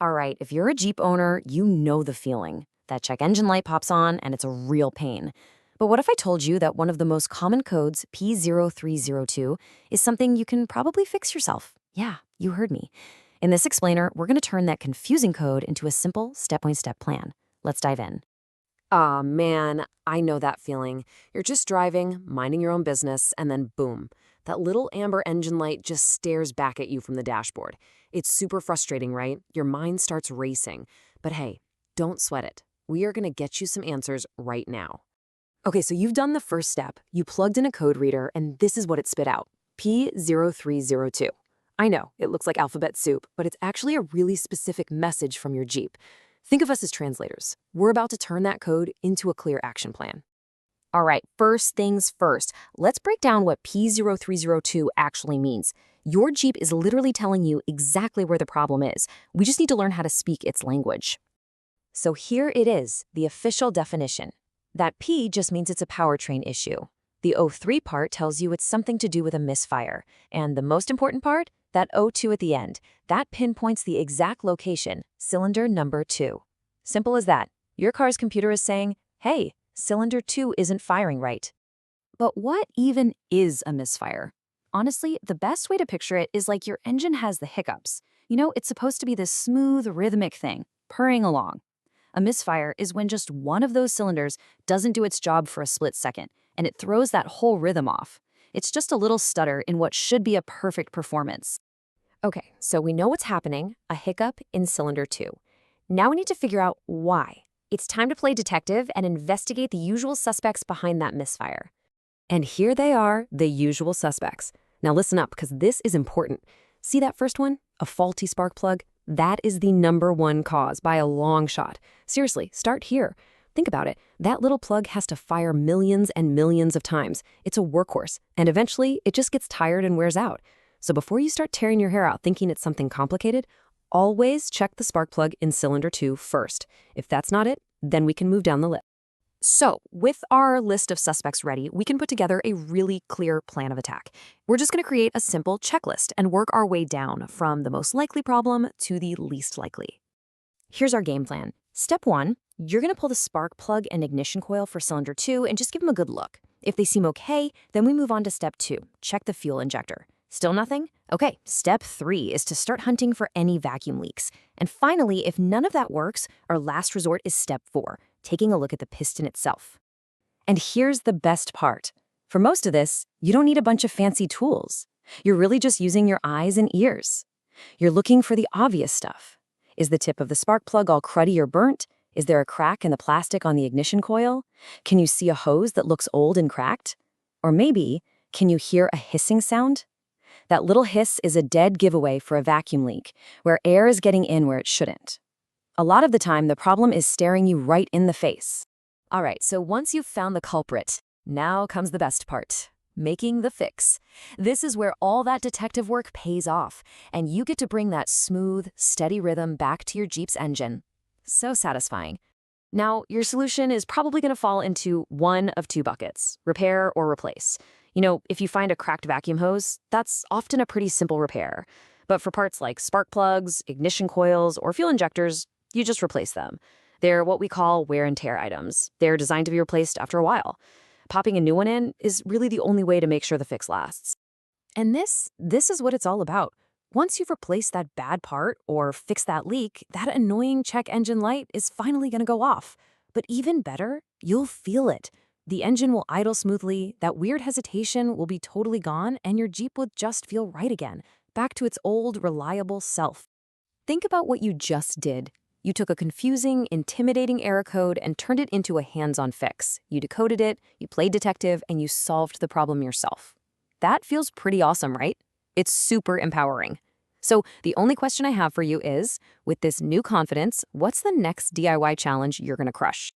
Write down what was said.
All right, if you're a Jeep owner, you know the feeling. That check engine light pops on and it's a real pain. But what if I told you that one of the most common codes, P0302, is something you can probably fix yourself? Yeah, you heard me. In this explainer, we're going to turn that confusing code into a simple step-by-step plan. Let's dive in. Ah, man, I know that feeling. You're just driving, minding your own business, and then boom, that little amber engine light just stares back at you from the dashboard. It's super frustrating, right? Your mind starts racing. But hey, don't sweat it. We are going to get you some answers right now. Okay, so you've done the first step. You plugged in a code reader, and this is what it spit out. P0302. I know, it looks like alphabet soup, but it's actually a really specific message from your Jeep. Think of us as translators. We're about to turn that code into a clear action plan. All right, first things first, let's break down what P0302 actually means. Your Jeep is literally telling you exactly where the problem is. We just need to learn how to speak its language. So here it is, the official definition. That P just means it's a powertrain issue. The O3 part tells you it's something to do with a misfire. And the most important part, that O2 at the end, that pinpoints the exact location, cylinder number 2. Simple as that. Your car's computer is saying, hey, cylinder 2 isn't firing right. But what even is a misfire? Honestly, the best way to picture it is like your engine has the hiccups. You know, it's supposed to be this smooth, rhythmic thing, purring along. A misfire is when just one of those cylinders doesn't do its job for a split second, and it throws that whole rhythm off. It's just a little stutter in what should be a perfect performance. Okay, so we know what's happening, a hiccup in cylinder 2. Now we need to figure out why. It's time to play detective and investigate the usual suspects behind that misfire. And here they are, the usual suspects. Now listen up, because this is important. See that first one? A faulty spark plug? That is the #1 cause by a long shot. Seriously, start here. Think about it. That little plug has to fire millions and millions of times. It's a workhorse, and eventually it just gets tired and wears out. So before you start tearing your hair out thinking it's something complicated, always check the spark plug in cylinder 2 first. If that's not it, then we can move down the list. So, with our list of suspects ready, we can put together a really clear plan of attack. We're just going to create a simple checklist and work our way down from the most likely problem to the least likely. Here's our game plan. Step 1, you're going to pull the spark plug and ignition coil for cylinder 2 and just give them a good look. If they seem okay, then we move on to step 2, check the fuel injector. Still nothing? Okay, step 3 is to start hunting for any vacuum leaks. And finally, if none of that works, our last resort is step 4, taking a look at the piston itself. And here's the best part. For most of this, you don't need a bunch of fancy tools. You're really just using your eyes and ears. You're looking for the obvious stuff. Is the tip of the spark plug all cruddy or burnt? Is there a crack in the plastic on the ignition coil? Can you see a hose that looks old and cracked? Or maybe, can you hear a hissing sound? That little hiss is a dead giveaway for a vacuum leak, where air is getting in where it shouldn't. A lot of the time, the problem is staring you right in the face. All right, so once you've found the culprit, now comes the best part, making the fix. This is where all that detective work pays off, and you get to bring that smooth, steady rhythm back to your Jeep's engine. So satisfying. Now, your solution is probably going to fall into one of 2 buckets, repair or replace. You know, if you find a cracked vacuum hose, that's often a pretty simple repair. But for parts like spark plugs, ignition coils, or fuel injectors, you just replace them. They're what we call wear and tear items. They're designed to be replaced after a while. Popping a new one in is really the only way to make sure the fix lasts. And this is what it's all about. Once you've replaced that bad part or fixed that leak, that annoying check engine light is finally going to go off. But even better, you'll feel it. The engine will idle smoothly, that weird hesitation will be totally gone, and your Jeep will just feel right again, back to its old, reliable self. Think about what you just did. You took a confusing, intimidating error code and turned it into a hands-on fix. You decoded it, you played detective, and you solved the problem yourself. That feels pretty awesome, right? It's super empowering. So the only question I have for you is, with this new confidence, what's the next DIY challenge you're going to crush?